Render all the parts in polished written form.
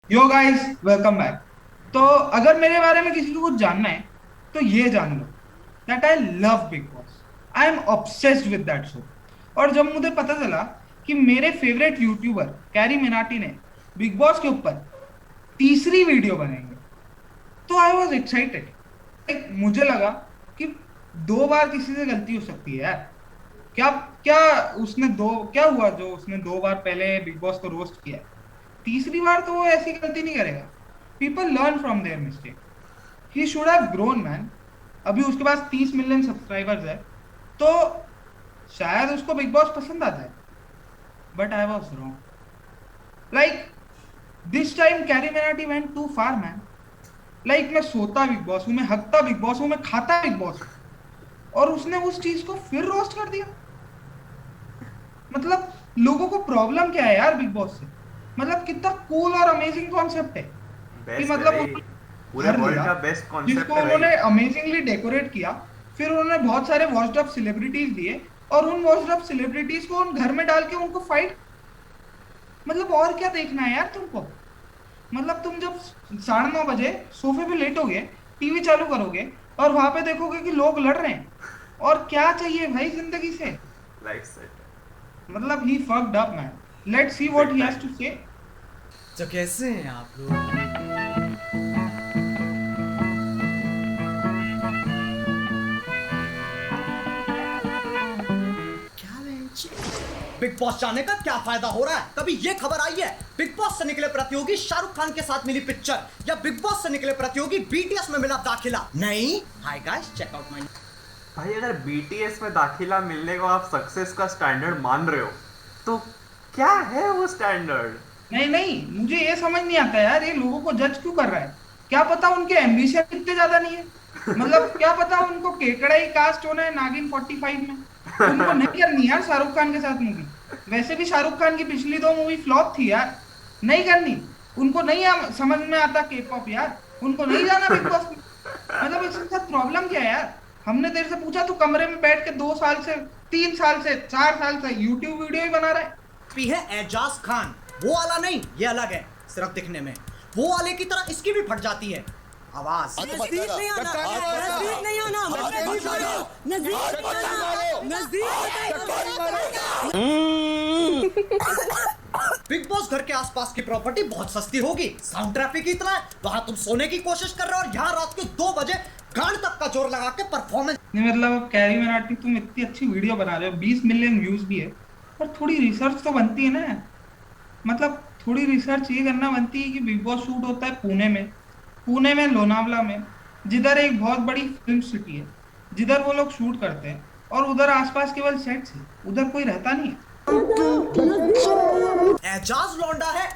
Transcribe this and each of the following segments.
Yo guys, welcome back. तो अगर मेरे बारे में किसी को कुछ जानना है तो ये जान लो that I love Bigg Boss. I am obsessed with that show. और जब मुझे पता चला कि मेरे फेवरेट यूट्यूबर कैरी मिनाटी ने बिग बॉस के ऊपर तीसरी वीडियो बनाएंगे तो आई वॉज एक्साइटेड। मुझे लगा कि दो बार किसी से गलती हो सकती है यार। क्या क्या क्या हुआ जो उसने दो बार पहले बिग बॉस को रोस्ट किया है? तीसरी बार तो वो ऐसी गलती नहीं करेगा। People learn from their mistake. He should have grown man. अभी उसके पास 30 मिलियन सब्सक्राइबर्स है तो शायद उसको बिग बॉस पसंद आता है। But I was wrong. Like this time Carry Minati went too far man. Like मैं सोता बिग बॉस हूं, मैं हकता बिग बॉस हूं, मैं खाता बिग बॉस हूं, और उसने उस चीज को फिर रोस्ट कर दिया। मतलब लोगों को प्रॉब्लम क्या है यार बिग बॉस से? मतलब कितना कूल और अमेजिंग कॉन्सेप्ट है कि बेस्ट है मतलब भाई। उन्होंने पूरे घर वर्ल्ड लिया का बेस्ट कॉन्सेप्ट जिसको है भाई। उन्होंने अमेजिंगली डेकोरेट किया। फिर उन्होंने बहुत सारे वॉच्ड अप सेलिब्रिटीज दिए और उन वॉच्ड अप सेलिब्रिटीज को उन घर में डाल के उनको फाइट। मतलब और क्या देखना है यार तुमको? मतलब तुम जब 9:30 बजे सोफे पे लेटोगे, टीवी चालू करोगे और वहां पे देखोगे कि लोग लड़ रहे हैं, और क्या चाहिए भाई जिंदगी से? लाइफ सेट मतलब ही fucked up man. Let's see what big he has time. टू से। तो कैसे हैं आप लोग? क्या बेंच? बिग बॉस जाने का क्या फायदा हो रहा है? कभी ये खबर आई है बिग बॉस से निकले प्रतियोगी शाहरुख खान के साथ मिली पिक्चर, या बिग बॉस से निकले प्रतियोगी बीटीएस में मिला दाखिला? नहीं। Hi guys, check out my. भाई अगर बीटीएस में दाखिला मिलने को आप सक्सेस का स्टैंडर्ड मान रहे हो तो क्या है वो स्टैंडर्ड? नहीं नहीं, मुझे ये समझ नहीं आता यार, ये लोगों को जज क्यों कर रहा है? क्या पता उनके एम्बिशन इतने ज्यादा नहीं है। मतलब क्या पता उनको केकड़ा ही कास्ट होना है नागिन 45 में। उनको नहीं करनी यार शाहरुख खान के साथ मूवी। वैसे भी शाहरुख खान की पिछली दो मूवी फ्लॉप थी यार। नहीं करनी। उनको नहीं समझ में आता के पॉप यार। उनको नहीं जाना बिग बॉस में। मतलब इसके साथ प्रॉब्लम क्या है यार? हमने तेरे से पूछा, तू कमरे में बैठ के 2 साल से, 3 साल से, 4 साल से यूट्यूब वीडियो ही बना रहा है। भी है एजाज खान, वो वाला नहीं, ये अलग है। सिर्फ दिखने में वो वाले की तरह इसकी भी फट जाती है आवाज। नजदीक नहीं आना, नजदीक नहीं आना, नजदीक नहीं आना, नजदीक। बिग बॉस घर के आसपास की प्रॉपर्टी बहुत सस्ती होगी, साउंड ट्रैफिक ही इतना है, वहां तुम सोने की कोशिश कर रहे हो और यहाँ रात के 2 बजे गांड तक का जोर लगा के परफॉर्मेंस। नहीं मतलब अब कैरी मनाटी तुम इतनी अच्छी वीडियो बना रहे हो, 20 मिलियन व्यूज भी है, पर थोड़ी रिसर्च तो बनती है ना। मतलब थोड़ी रिसर्च ये करना बनती है कि बिग बॉस शूट होता है पुणे में लोनावला में, जिधर एक बहुत बड़ी फिल्म सिटी है, जिधर वो लोग शूट करते हैं, और उधर आसपास केवल सेट्स है, उधर कोई रहता नहीं है। एजाज लौंडा है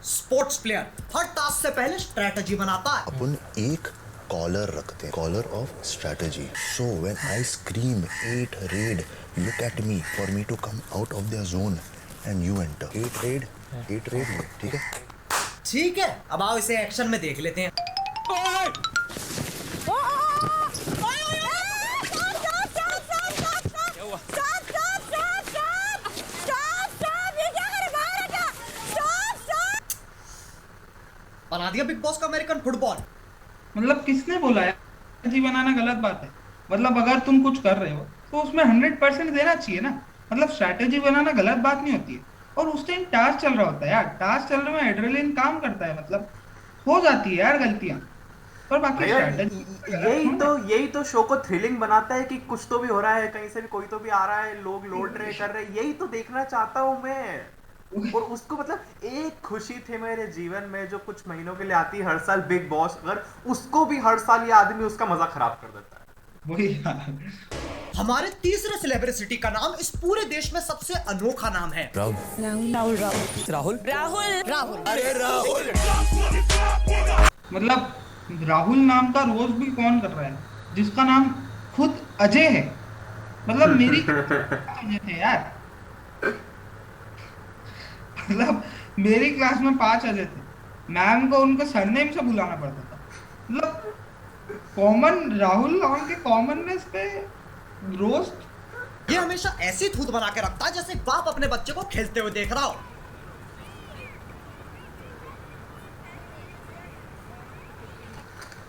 स्पोर्ट्स प्लेयर, हर टास्क से पहले स्ट्रेटजी बनाता है। अपन एक कॉलर रखते हैं, caller of strategy. So when I scream at red, look at me for me to come out of their zone and you enter. At red, ठीक है? ठीक है, अब आओ इसे एक्शन में देख लेते हैं। बना दिया बिग बॉस का अमेरिकन फुटबॉल। मतलब किसने बोला है स्ट्रैटेजी बनाना गलत बात है? मतलब अगर तुम कुछ कर रहे हो तो उसमें 100% देना चाहिए ना। मतलब स्ट्रैटेजी बनाना गलत बात नहीं होती है। और उस टाइम टास्क चल रहा होता है यार, टास्क चल रहे में एड्रेनलिन काम करता है, मतलब हो जाती है यार गलतियां। पर बाकी भैया स्ट्रैटेजी गलत यही थोड़ा तो है। यही तो शो को थ्रिलिंग बनाता है कि कुछ तो भी हो रहा है, कहीं से भी कोई तो भी आ रहा है, लोग लौट रहे कर रहे, यही तो देखना चाहता हूँ मैं। और उसको मतलब एक खुशी थी मेरे जीवन में जो कुछ महीनों के लिए आती है हर साल बिग बॉस, अगर उसको भी हर साल ये आदमी उसका मजा खराब कर देता है। वही यार। हमारे तीसरे सेलिब्रिटी का नाम इस पूरे देश में सबसे अनोखा नाम है। मतलब राहुल नाम का रोज भी कौन कर रहा है जिसका नाम खुद अजय है? मतलब मेरी अजय थे यार। मतलब मेरी क्लास में 5 अजय थे। मैम को उनको सरनेम से बुलाना पड़ता था। मतलब कॉमन राहुल नाम के कॉमननेस पे रोस्ट। ये हमेशा ऐसी थूत बना के रखता है जैसे बाप अपने बच्चे को खेलते हुए देख रहा हो।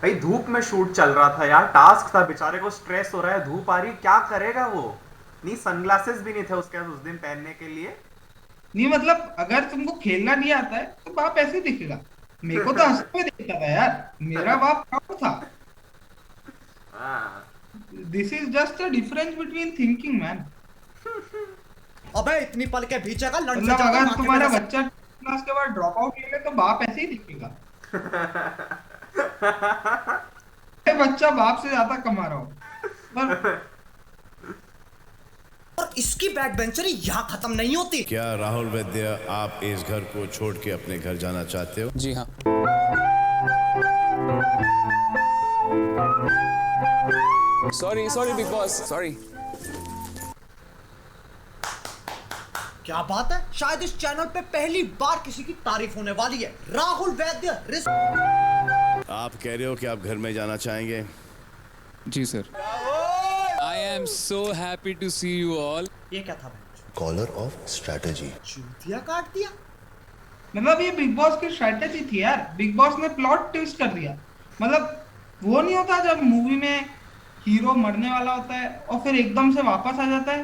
भाई धूप में शूट चल रहा था यार, टास्क था, बेचारे को स्ट्रेस हो रहा है, धूप आ रही, क्या करेगा वो। नहीं सनग्लासेस भी नहीं थे उसके पास उस दिन पहनने के लिए। नहीं मतलब अगर तुमको खेलना नहीं आता है तो बाप ऐसे ही दिखेगा। मेरे को तो हंसते हुए देखता था यार, मेरा बाप प्राउड था। हाँ। This is just a difference between thinking man. अबे इतनी पल के पीछे का लड़ से मतलब ज्यादा अगर माथे तुम्हारा में जैसे- बच्चा क्लास के बाद ड्रॉप आउट ले ले तो बाप ऐसे ही दिखेगा। ये बच्चा बाप से ज्यादा कमा रहा हो पर और इसकी बैक बेंचरी यहाँ खत्म नहीं होती। क्या राहुल वैद्य आप इस घर को छोड़ के अपने घर जाना चाहते हो? जी हाँ। Sorry big boss, sorry. क्या बात है, शायद इस चैनल पे पहली बार किसी की तारीफ होने वाली है। राहुल वैद्य आप कह रहे हो कि आप घर में जाना चाहेंगे? जी sir. I am so happy to see you all. ये क्या था भाई? Caller of strategy. चूतिया काट दिया। मतलब ये बिग बॉस की स्ट्रेटेजी थी यार। बिग बॉस ने प्लॉट ट्विस्ट कर दिया। मतलब वो नहीं होता जब मूवी में हीरो मरने वाला होता है और फिर एकदम से वापस आ जाता है,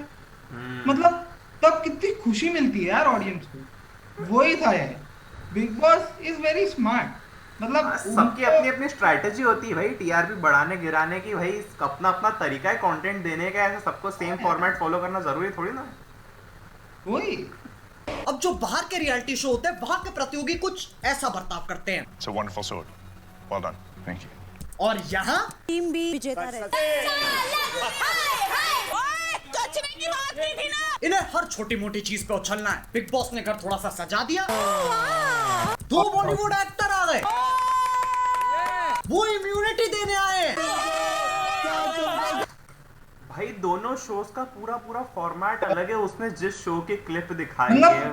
मतलब तब कितनी खुशी मिलती है यार ऑडियंस को। वही था ये। Big boss is very smart. मतलब सबकी अपनी अपनी स्ट्रैटेजी होती है भाई, टीआरपी बढ़ाने गिराने की। भाई अपना अपना तरीका है कंटेंट देने का, ऐसे सबको सेम फॉर्मेट फॉलो करना जरूरी थोड़ी ना। वही। अब जो बाहर के रियलिटी शो होते हैं वहां के प्रतियोगी कुछ ऐसा बर्ताव करते हैं It's a wonderful sword. Well done. Thank you. और यहाँ टीम भी विजेता रहता इन्हें हर छोटी मोटी चीज पे उछलना है। बिग बॉस ने घर थोड़ा सा सजा दिया, 2 बॉलीवुड एक्टर आ गए, वो इम्यूनिटी देने आए। भाई दोनों शोज का पूरा पूरा फॉर्मेट अलग है। उसने जिस शो की क्लिप दिखाई मतलब- है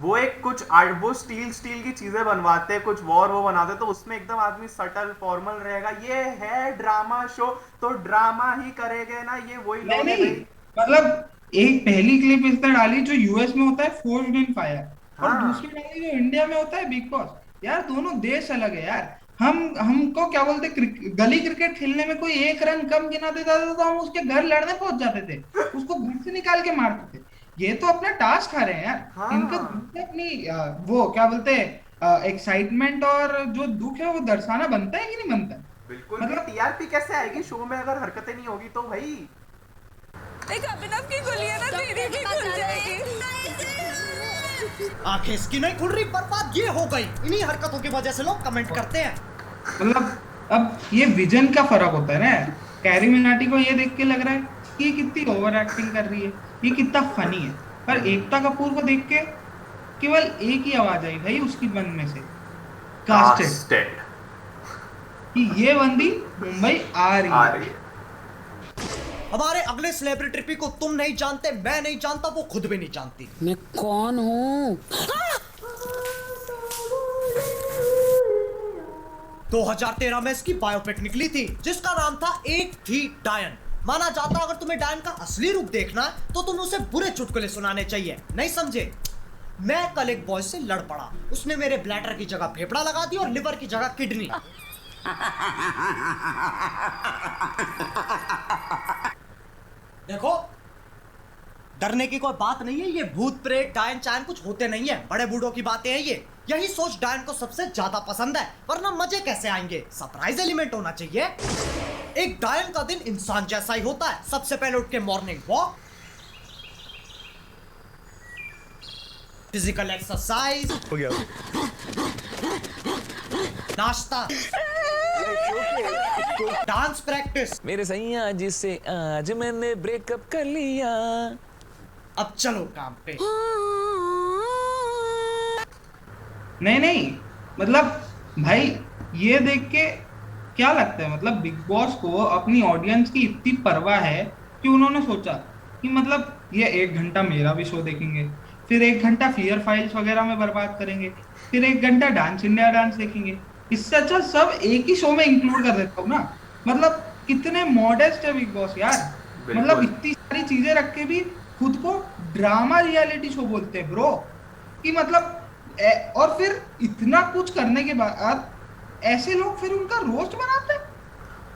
वो एक कुछ वो स्टील की चीजें बनवाते हैं, कुछ वो बनाते हैं, तो उसमें एकदम आदमी सटल फॉर्मल रहेगा। ये है ड्रामा शो तो ड्रामा ही करेंगे ना, ये वही लोग हैं नहीं भाई। मतलब एक पहली क्लिप इसने डाली जो यूएस में होता है फोर्स्ड इन फायर, और हाँ। दूसरी डाली जो इंडिया में होता है बिग बॉस। यार दोनों देश अलग है यार। हमको क्या बोलते गली क्रिकेट खेलने में कोई 1 रन कम गिना देता था तो हम उसके घर लड़ने पहुंच जाते थे, उसको घर से निकाल के मारते थे। ये तो अपना टास्क खा रहे हैं यार। हाँ। इनका अपनी वो क्या बोलते हैं एक्साइटमेंट और जो दुख है वो दर्शाना बनता है कि नहीं बनता है? बिल्कुल। मतलब- टीआरपी कैसे आएगी शो में अगर हरकतें नहीं होगी तो भाई। एक अभिनव की खुली है ना, तेरी भी खुल जाएगी। आंखें इसकी नहीं खुल रही, बर्बाद ये हो गई। इन्हीं हरकतों की वजह से लोग कमेंट करते हैं। मतलब अब ये विजन का फर्क होता है ना। कैरी मिनाटी को ये देख के लग रहा है कि ये कितनी ओवर एक्टिंग कर रही है, ये कितना फनी है, पर एकता कपूर को देख के केवल एक ही आवाज आई भाई उसकी मन में से, कास्टेड, कास्टेड कि ये बंदी मुंबई आ रही आ है। रही है। हमारे अगले सेलिब्रिटी को तुम नहीं जानते, मैं नहीं जानता, वो खुद भी नहीं जानती। मैं कौन हूँ? 2013 में इसकी बायोपिक निकली थी जिसका नाम था एक थी डायन। माना जाता अगर तुम्हें डायन का असली रूप देखना है तो तुम्हें उसे बुरे चुटकुले सुनाने चाहिए। नहीं समझे? मैं कल एक बॉय से लड़ पड़ा, उसने मेरे ब्लैडर की जगह फेफड़ा लगा दी और लिवर की जगह किडनी। देखो डरने की कोई बात नहीं है, ये भूत प्रेत डायन चायन कुछ होते नहीं है, बड़े बूढ़ों की बातें हैं ये। यही सोच डायन को सबसे ज्यादा पसंद है, वरना मजे कैसे आएंगे? सरप्राइज एलिमेंट होना चाहिए। एक डायन का दिन इंसान जैसा ही होता है। सबसे पहले उठ के मॉर्निंग वॉक, फिजिकल एक्सरसाइज, नाश्ता, डांस प्रैक्टिस। मेरे सैया जिससे आज मैंने ब्रेकअप कर लिया। अब चलो काम पे। नहीं मतलब भाई ये देख के क्या लगता है, मतलब बिग बॉस को अपनी ऑडियंस की इतनी परवाह है कि उन्होंने सोचा कि मतलब ये 1 घंटा मेरा भी शो देखेंगे, फिर 1 घंटा फियर फाइल्स वगैरह में बर्बाद करेंगे, फिर 1 घंटा डांस इंडिया डांस देखेंगे। इससे अच्छा सब एक ही शो में इंक्लूड कर देता हूँ ना। मतलब कितने मॉडेस्ट है बिग बॉस यार। मतलब इतनी सारी चीजें रख के भी खुद को ड्रामा रियलिटी शो बोलते हैं ब्रो, कि मतलब और फिर इतना कुछ करने के बाद ऐसे लोग फिर उनका रोस्ट बनाते हैं।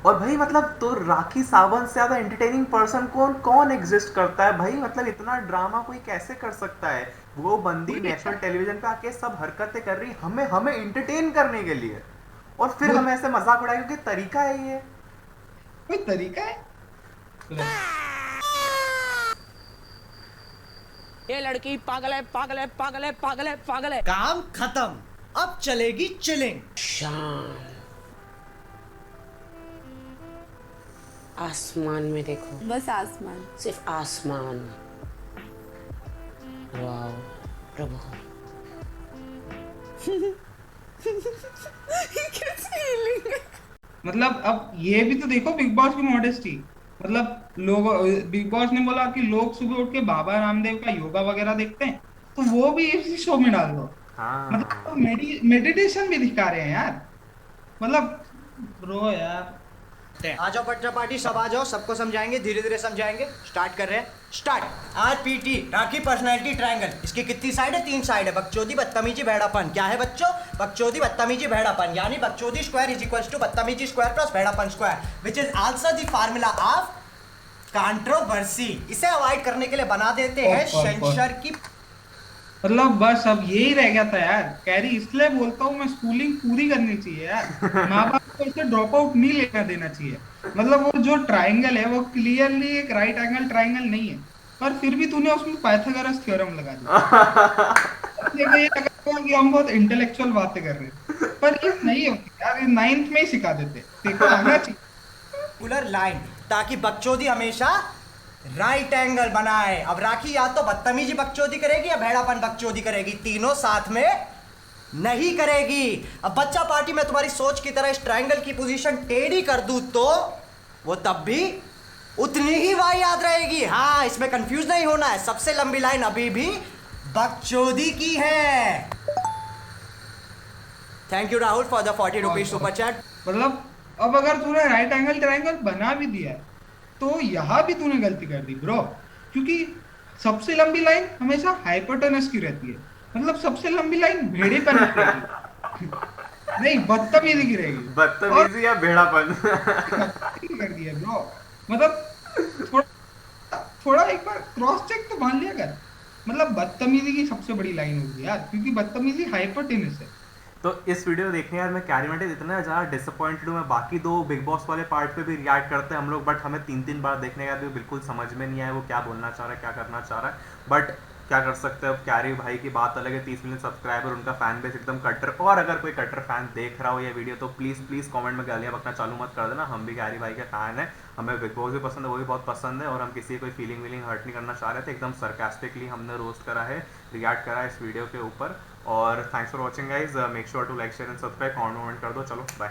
और भाई मतलब तो राखी सावंत से ज्यादा एंटरटेनिंग पर्सन कौन एग्जिस्ट करता है भाई, मतलब इतना ड्रामा कोई कैसे कर सकता है। वो बंदी नेशनल टेलीविजन पे आके सब हरकतें कर रही हमें हमें एंटरटेन करने के लिए, और फिर हम ऐसे मजाक उड़ाए, क्योंकि तरीका है ये, कोई तरीका है। ये लड़की पागल है पागल है पागल है पागल है पागल है। काम खत्म, अब चलेगी चिलिंग। शाम, आसमान में देखो, बस आसमान। सिर्फ आसमान। वाओ प्रभु। मतलब अब ये भी तो देखो बिग बॉस की मॉडेस्टी। मतलब लोग, बिग बॉस ने बोला कि लोग सुबह उठ के बाबा रामदेव का योगा वगैरह देखते हैं, तो वो भी इसी शो में डाल दो। हाँ मतलब मेडिटेशन भी दिखा रहे हैं यार। मतलब ब्रो यार, आ जाओ बच्चा पार्टी, सब आ जाओ, सबको समझाएंगे, धीरे धीरे समझाएंगे। स्टार्ट कर रहे हैं, स्टार्ट। आरपीटी, राखी पर्सनैलिटी ट्रायंगल। इसकी कितनी साइड है? 3 साइड है। बकचोदी, बदतमीजी, भेड़ापन। क्या है बच्चों? बकचोदी, बदतमीजी, भेड़ापन। यानी बकचोदी स्क्वायर इज इक्वल टू बदतमीजी स्क्वायर प्लस भेड़ापन square, which is also the formula of controversy. इसे अवॉइड करने के लिए बना देते हैं सेंसर की। मतलब बस अब यही रह गया था यार कैरी। इसलिए बोलता हूँ मैं, स्कूलिंग पूरी करनी चाहिए यार। माँ बाप को इसे ड्रॉप आउट नहीं लेना देना चाहिए। मतलब वो जो ट्रायंगल है वो क्लियरली एक राइट एंगल ट्रायंगल नहीं है, पर फिर भी तूने उसमें पाइथागोरस थ्योरम लगा दिया। देखो ये लगा हुआ कि हम बहुत इंटेलेक्चुअल बातें कर रहे हैं, पर ये नहीं होती यार। ये 9th में ही सिखा देते। देखो आना चाहिए लाइन, ताकि बकचोदी हमेशा राइट एंगल बनाए। अब राखी या तो बदतमीजी बकचोदी करेगी या भेड़ापन बकचोदी करेगी, तीनों साथ में नहीं करेगी। अब बच्चा पार्टी में तुम्हारी सोच की तरह इस ट्रायंगल की पोजीशन टेढ़ी कर दूं तो वो तब भी उतनी ही वाहियात रहेगी। हाँ, इसमें कंफ्यूज नहीं होना है। सबसे लंबी लाइन अभी भी बकचोदी की है। Thank you Rahul for the 40 rupees super chat. मतलब अब अगर तूने राइट एंगल ट्रायंगल बना भी दिया है तो यहाँ भी तूने गलती कर दी ब्रो, क्योंकि सबसे लंबी लाइन हमेशा हाइपोटेनस की रहती है। मतलब सबसे लंबी लाइन भेड़े पर नहीं, बदतमीजी की रहेगी। बदतमीजी या भेड़ापन कर दिया ब्रो। मतलब थोड़ा एक बार क्रॉस चेक तो मान लिया कर। मतलब बदतमीजी की सबसे बड़ी लाइन होगी यार, क्योंकि बदतमीजी हाइपोटेनस है। तो इस वीडियो देखने यार मैं कैरी मैंटे इतना ज़्यादा डिसअपॉइंटेड हूँ। मैं बाकी 2 बिग बॉस वाले पार्ट पे भी रिएक्ट करते हैं हम लोग, बट हमें 3 बार देखने का भी बिल्कुल समझ में नहीं आया वो क्या बोलना चाह रहा है, क्या करना चाह रहा है। बट क्या कर सकते हैं, अब कैरी भाई की बात अलग है। 30 मिलियन सब्सक्राइबर, उनका फैन बेस एकदम कट्टर। और अगर कोई कट्टर फैन देख रहा हो ये वीडियो तो प्लीज़ कमेंट में गालियाँ बकना चालू मत कर देना। हम भी कैरी भाई के फैन है, हमें बिग बॉस भी पसंद है, वो भी बहुत पसंद है, और हम किसी कोई फीलिंग हर्ट नहीं करना चाह रहे थे। एकदम सरकास्टिकली हमने रोस्ट करा है, रिएक्ट करा है इस वीडियो के ऊपर। और thanks for watching guys. Make sure to like share and subscribe, comment कर दो। चलो बाय।